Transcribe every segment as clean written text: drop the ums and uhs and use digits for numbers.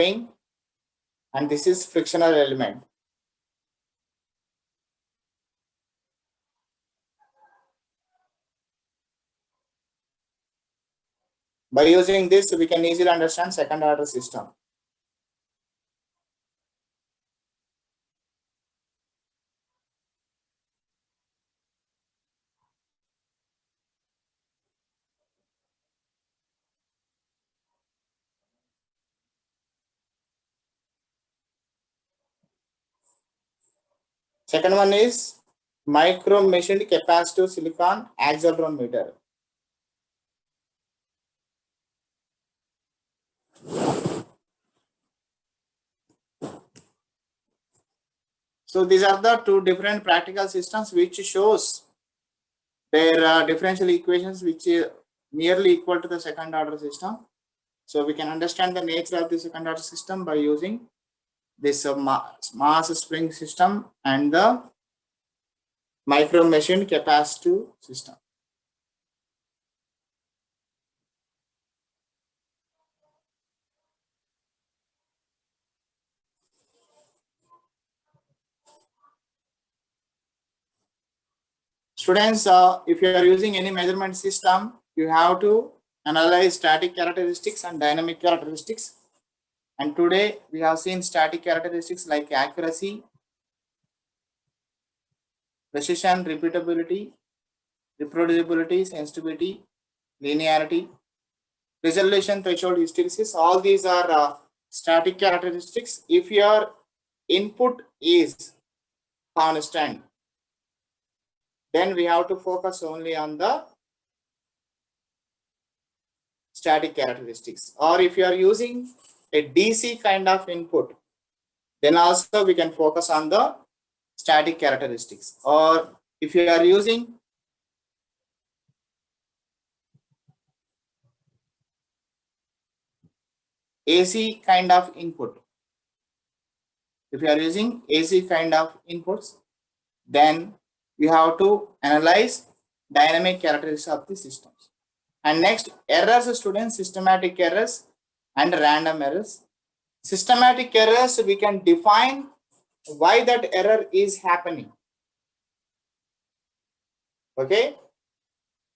spring, and this is frictional element. By using this, we can easily understand second order system. Second one is micro machined capacitive silicon accelerometer. So these are the two different practical systems which shows their differential equations which is nearly equal to the second order system. So we can understand the nature of the second order system by using this mass spring system and the micro machined capacitive system. Students, if you are using any measurement system, you have to analyze static characteristics and dynamic characteristics. And today we have seen static characteristics like accuracy, precision, repeatability, reproducibility, sensitivity, linearity, resolution, threshold, hysteresis. All these are static characteristics. If your input is constant, then we have to focus only on the static characteristics. Or if you are using a DC kind of input, then also we can focus on the static characteristics. Or if you are using AC kind of input, if you are using AC kind of inputs, then we have to analyze dynamic characteristics of the systems. And next, errors, students, systematic errors and random errors. Systematic errors, we can define why that error is happening. Okay,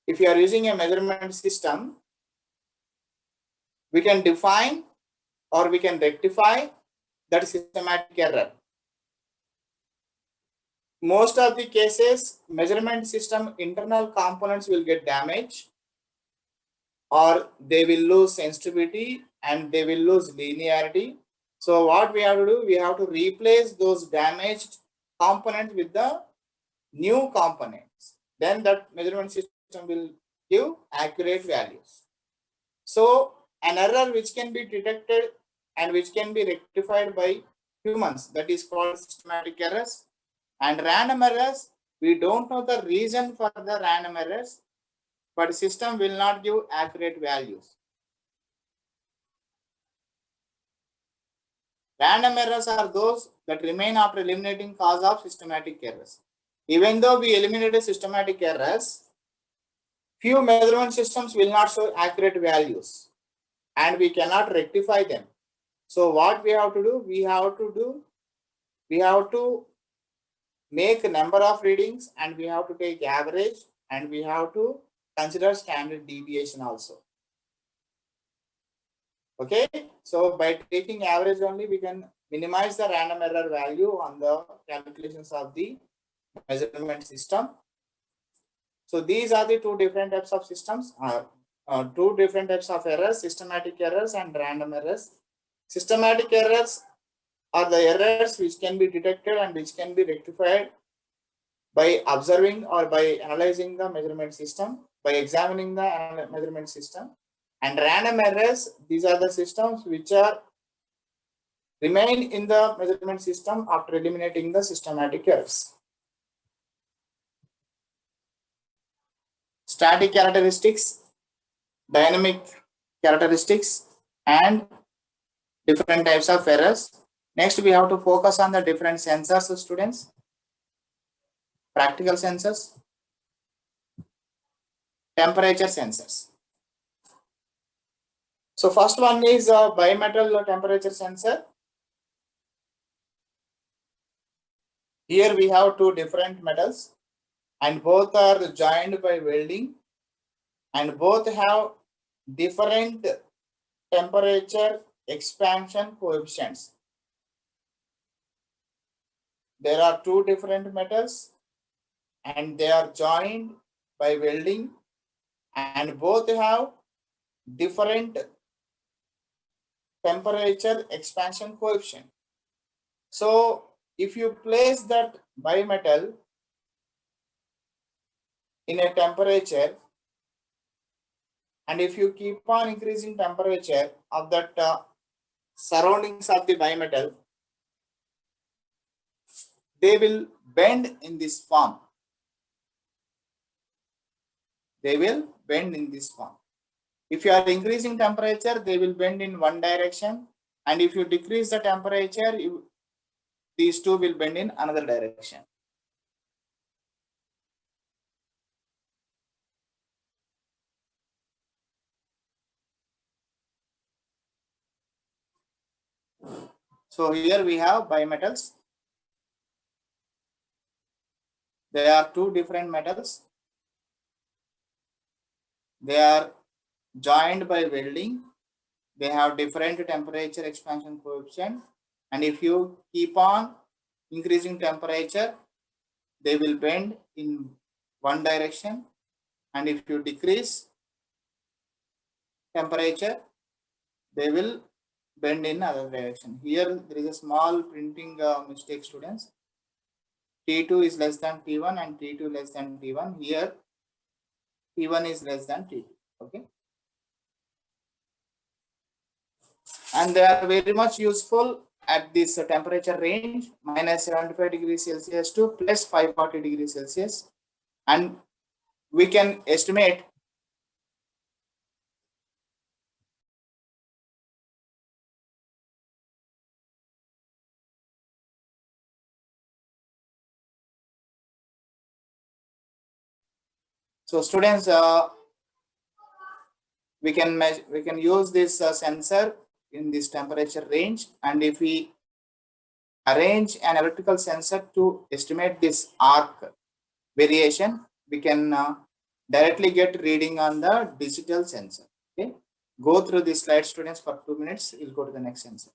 if you are using a measurement system, we can define or we can rectify that systematic error. Most of the cases, measurement system internal components will get damaged, or they will lose sensitivity and they will lose linearity. So what we have to do, we have to replace those damaged components with the new components. Then that measurement system will give accurate values. So an error which can be detected and which can be rectified by humans, that is called systematic errors. And random errors, we don't know the reason for the random errors, but system will not give accurate values. Random errors are those that remain after eliminating cause of systematic errors. Even though we eliminated systematic errors, few measurement systems will not show accurate values and we cannot rectify them. So what we have to do, we have to make a number of readings and we have to take average and we have to consider standard deviation also. Okay, so by taking average only, we can minimize the random error value on the calculations of the measurement system. So these are the two different types of systems, two different types of errors, systematic errors and random errors. Systematic errors are the errors which can be detected and which can be rectified by observing or by analyzing the measurement system, by examining the measurement system. And random errors, these are the systems which are remain in the measurement system after eliminating the systematic errors. Static characteristics, dynamic characteristics, and different types of errors. Next, we have to focus on the different sensors, students. Practical sensors, temperature sensors. So first one is a bimetal temperature sensor. Here we have two different metals and both are joined by welding and both have different temperature expansion coefficients. There are two different metals and they are joined by welding and both have different temperature expansion coefficient. So if you place that bimetal in a temperature and if you keep on increasing temperature of that surroundings of the bimetal, they will bend in this form. They will bend in this form. If you are increasing temperature, they will bend in one direction. And if you decrease the temperature, these two will bend in another direction. So here we have bimetals. There are two different metals. They are joined by welding. They have different temperature expansion coefficient. And if you keep on increasing temperature, they will bend in one direction. And if you decrease temperature, they will bend in other direction. Here there is a small printing mistake, students. T2 is less than T1 and T2 less than T1. Here T1 is less than T2. Okay. And they are very much useful at this temperature range minus 75 degrees Celsius to plus 540 degrees Celsius. And we can estimate so students we can use this sensor in this temperature range, and if we arrange an electrical sensor to estimate this arc variation, we can directly get reading on the digital sensor. Okay, go through this slide, students, for 2 minutes. We'll go to the next sensor.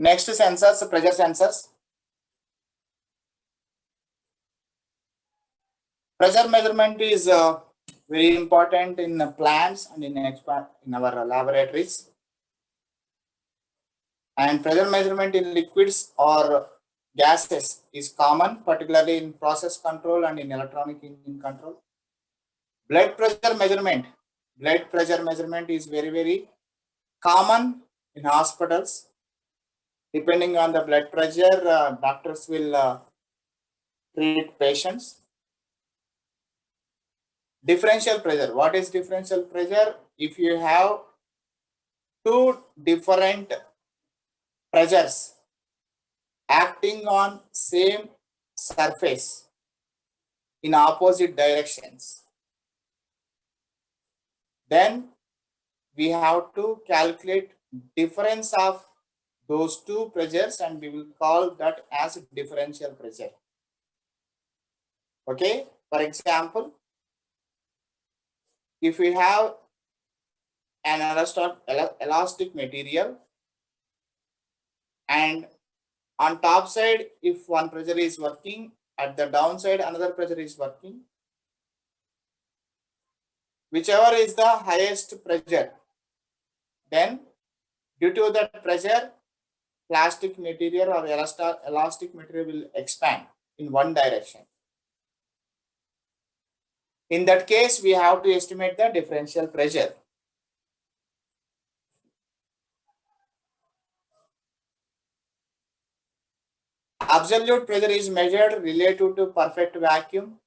Next sensors, pressure sensors. Pressure measurement is very important in plants and in our laboratories. And pressure measurement in liquids or gases is common, particularly in process control and in electronic engine control. Blood pressure measurement. Blood pressure measurement is very common in hospitals. Depending on the blood pressure, doctors will treat patients. Differential pressure. What is differential pressure? If you have two different pressures acting on same surface in opposite directions, then we have to calculate difference of those two pressures and we will call that as differential pressure. Okay, for example, if we have an elastic material and on top side, if one pressure is working, at the downside another pressure is working, whichever is the highest pressure, then due to that pressure, plastic material or elastic material will expand in one direction. In that case, we have to estimate the differential pressure. Absolute pressure is measured relative to perfect vacuum.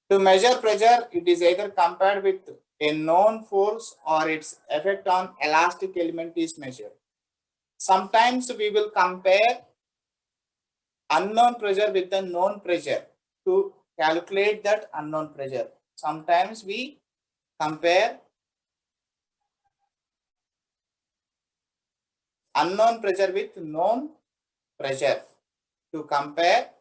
To measure pressure, it is either compared with a known force or its effect on elastic element is measured. Sometimes we will compare unknown pressure with the known pressure to calculate that unknown pressure. Sometimes we compare unknown pressure with known pressure to compare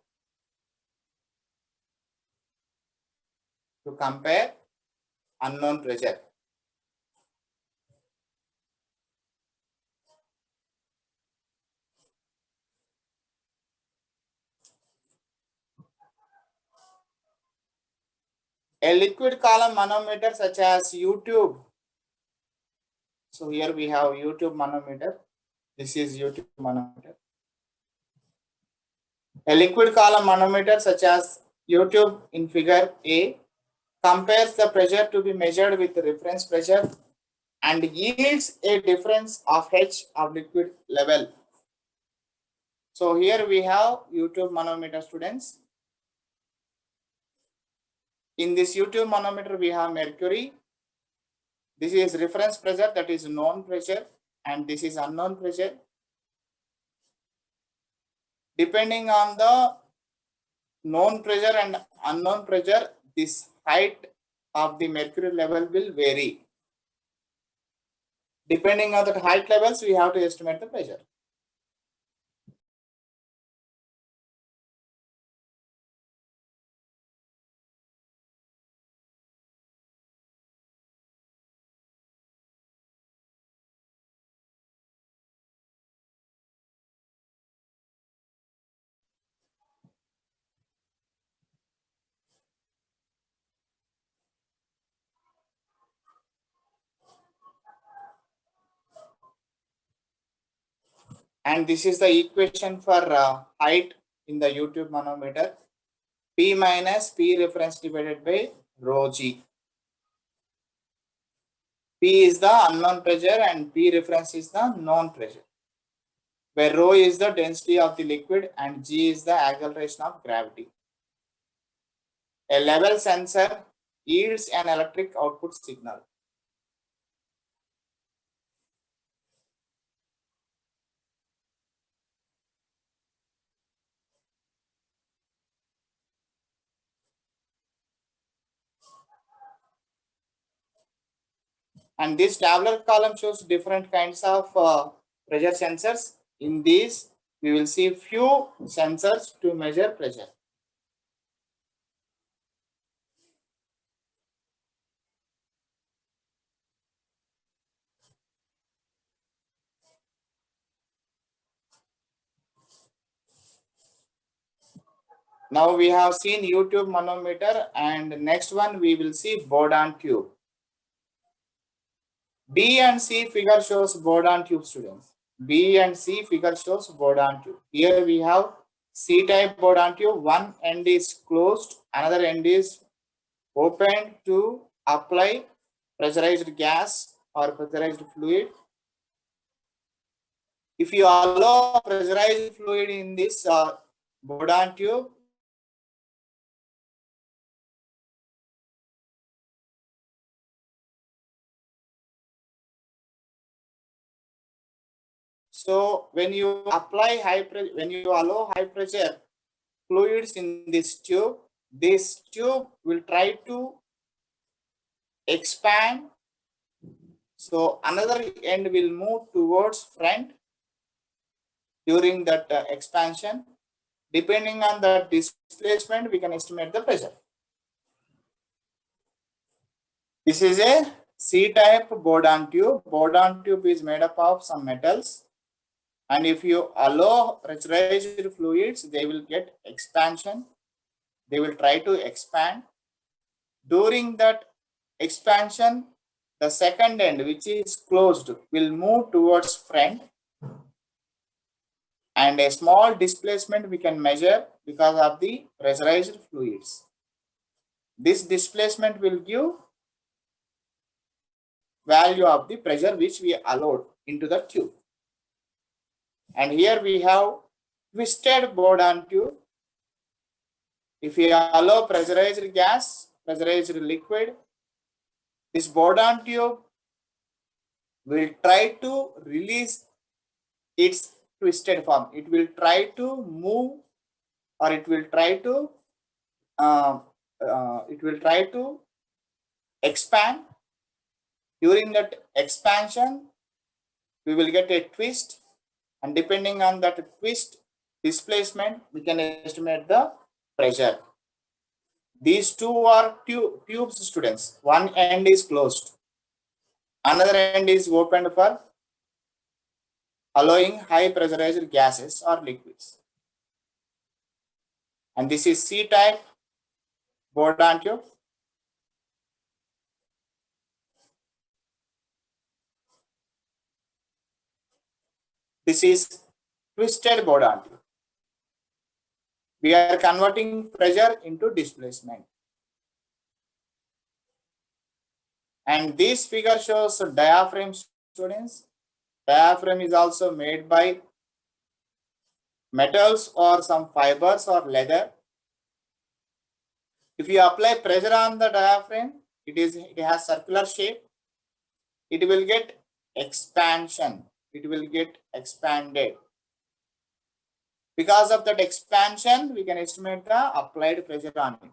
unknown pressure. A liquid column manometer such as U-tube. So here we have U-tube manometer. This is U-tube manometer. A liquid column manometer such as U-tube in figure A compares the pressure to be measured with the reference pressure and yields a difference of H of liquid level. So here we have U-tube manometer, students. In this U-tube manometer we have mercury. This is reference pressure, that is known pressure, and this is unknown pressure. Depending on the known pressure and unknown pressure, this height of the mercury level will vary. Depending on the height levels, we have to estimate the pressure. And this is the equation for height in the U-tube manometer. P minus P reference divided by rho G. P is the unknown pressure and P reference is the known pressure, where rho is the density of the liquid and G is the acceleration of gravity. A level sensor yields an electric output signal. And this tabular column shows different kinds of pressure sensors. In these, we will see few sensors to measure pressure. Now we have seen YouTube manometer, and next one we will see Bourdon tube. B and C figure shows Bourdon tube, students. B and C figure shows Bourdon tube. Here we have C-type Bourdon tube. One end is closed, another end is open to apply pressurized gas or pressurized fluid. If you allow pressurized fluid in this Bourdon tube, so when you apply high pressure, when you allow high pressure fluids in this tube will try to expand. So another end will move towards front during that expansion. Depending on the displacement, we can estimate the pressure. This is a C-type Bourdon tube. Bourdon tube is made up of some metals. And if you allow pressurized fluids, they will get expansion. They will try to expand. During that expansion, the second end, which is closed, will move towards front, and a small displacement we can measure because of the pressurized fluids. This displacement will give value of the pressure which we allowed into the tube. And here we have twisted Bourdon tube. If we allow pressurized gas, pressurized liquid, this Bourdon tube will try to release its twisted form. It will try to move, or it will try to expand. During that expansion, we will get a twist, and depending on that twist displacement, we can estimate the pressure. These two are tubes, students. One end is closed, another end is opened for allowing high pressurized gases or liquids. And this is C-type Bourdon tube. This is twisted Bourdon tube. We are converting pressure into displacement. And this figure shows a diaphragm, students. Diaphragm is also made by metals or some fibers or leather. If you apply pressure on the diaphragm, it has circular shape. It will get expansion. It will get expanded. Because of that expansion, we can estimate the applied pressure on it.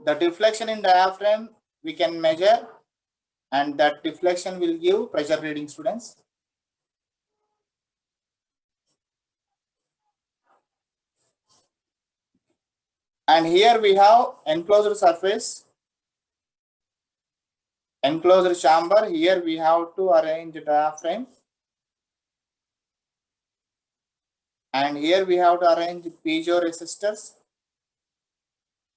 The deflection in diaphragm we can measure, and that deflection will give pressure reading, students. And here we have enclosed surface, enclosed chamber. Here we have to arrange diaphragm, and here we have to arrange piezo resistors.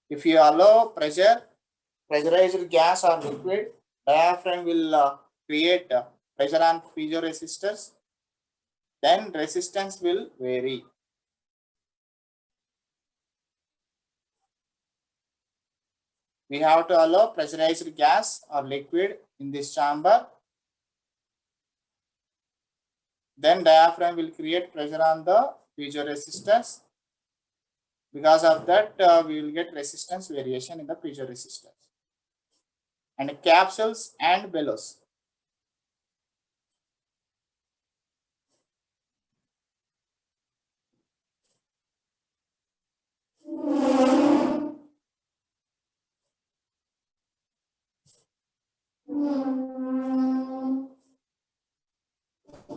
If you allow pressurized gas or liquid, diaphragm will create pressure on piezo resistors, then resistance will vary. We have to allow pressurized gas or liquid in this chamber, then diaphragm will create pressure on the piezo resistors. Because of that, we will get resistance variation in the piezo resistors. And capsules and bellows.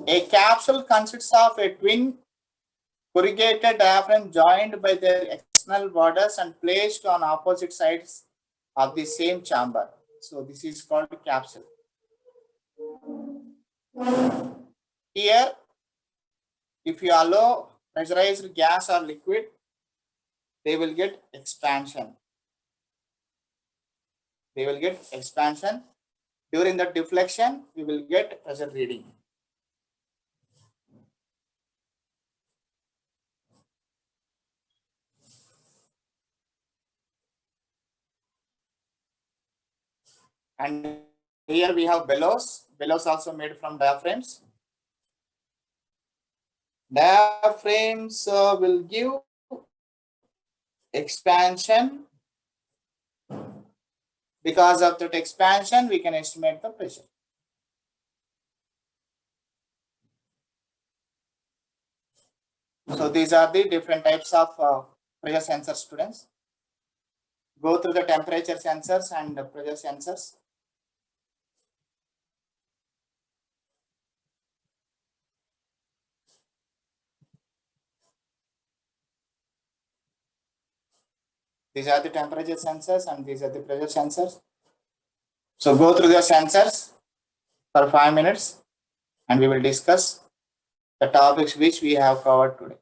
A capsule consists of a twin corrugated diaphragm joined by their external borders and placed on opposite sides of the same chamber. So this is called capsule. Here, if you allow pressurized gas or liquid, they will get expansion. They will get expansion. During the deflection, we will get pressure reading. And here we have bellows. Bellows also made from diaphragms. Diaphragms will give expansion. Because of that expansion, we can estimate the pressure. So these are the different types of pressure sensors, students. Go through the temperature sensors and the pressure sensors. These are the temperature sensors and these are the pressure sensors. So go through the sensors for 5 minutes and we will discuss the topics which we have covered today.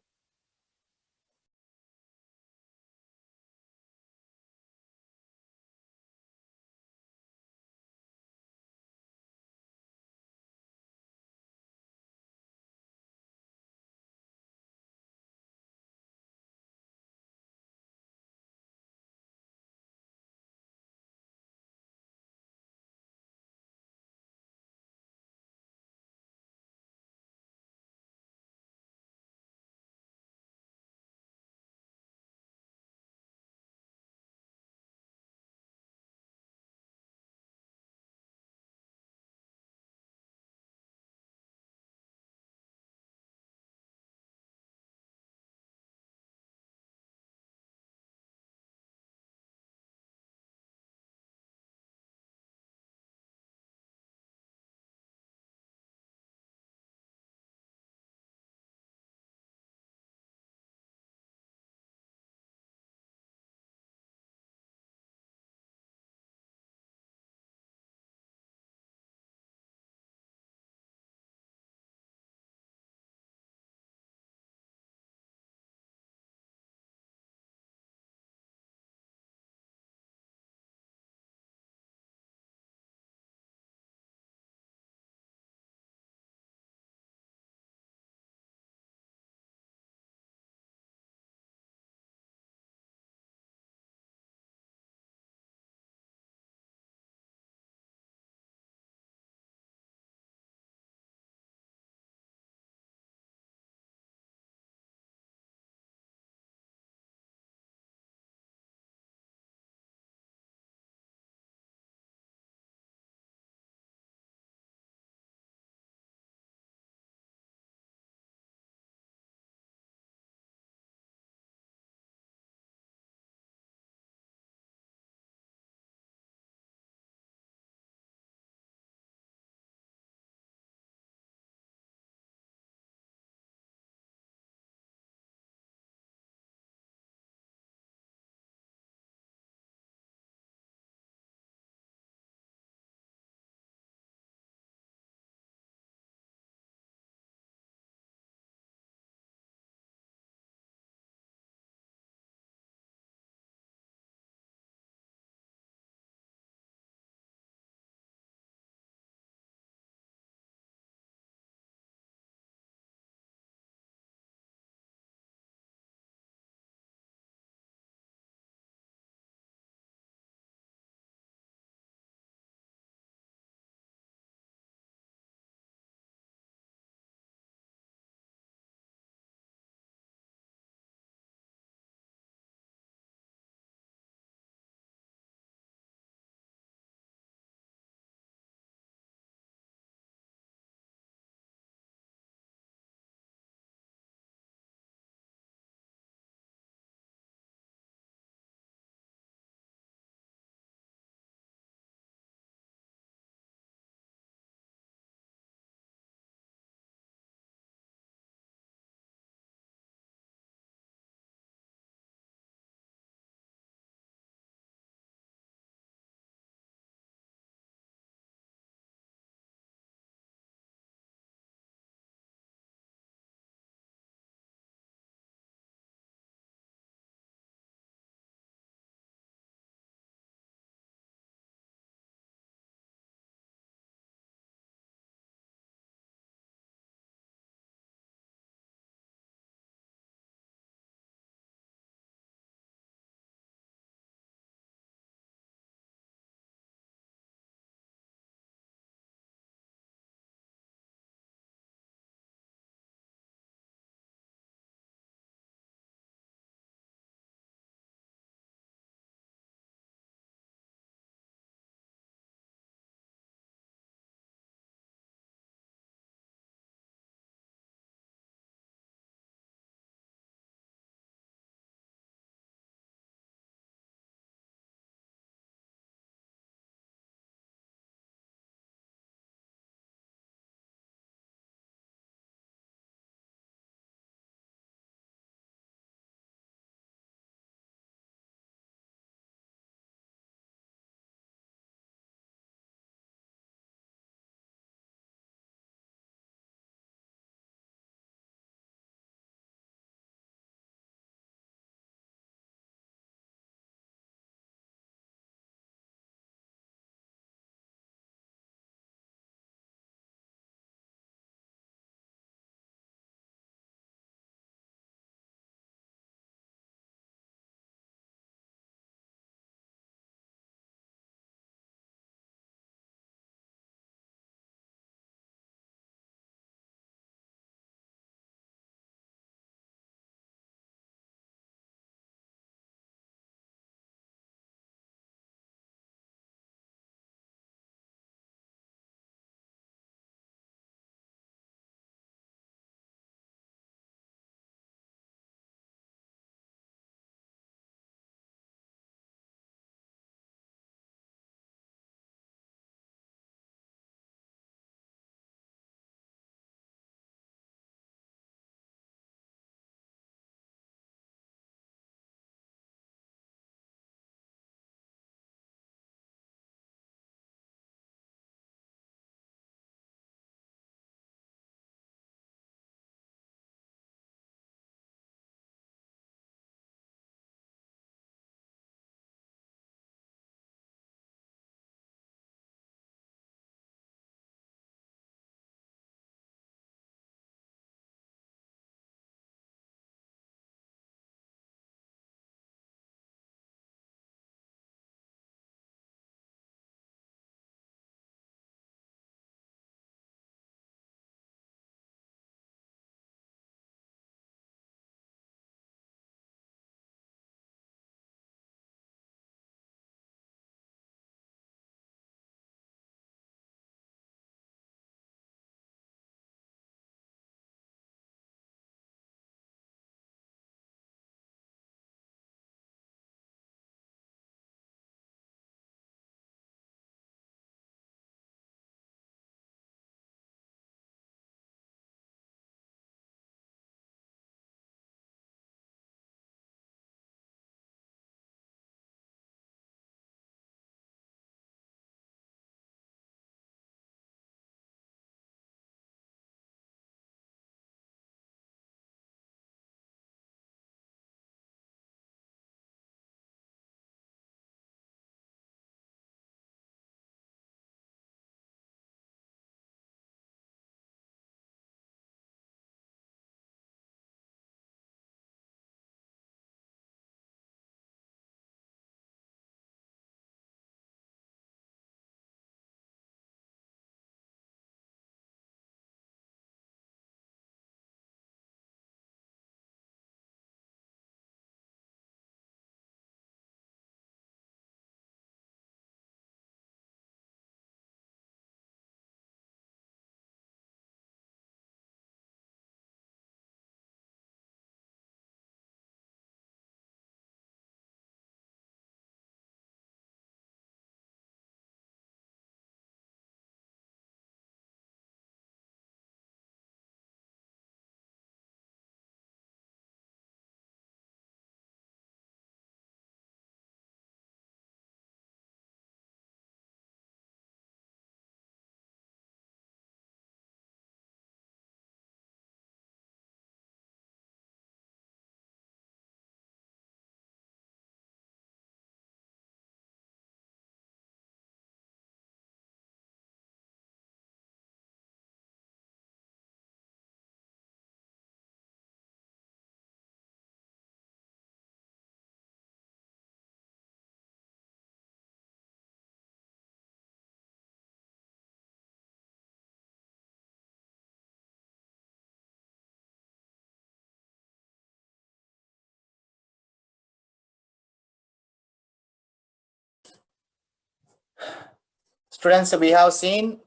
Students, we have seen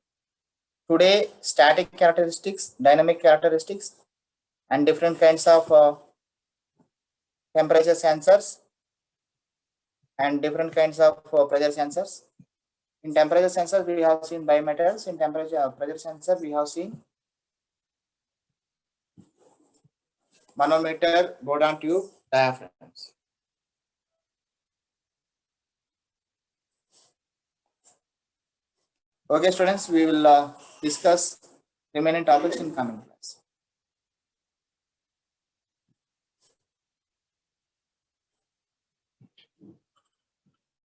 today static characteristics, dynamic characteristics, and different kinds of temperature sensors and different kinds of pressure sensors. In temperature sensor, we have seen bimetals. In temperature pressure sensor, we have seen manometer, Bourdon tube, diaphragms. Okay, students, we will discuss remaining topics in coming class.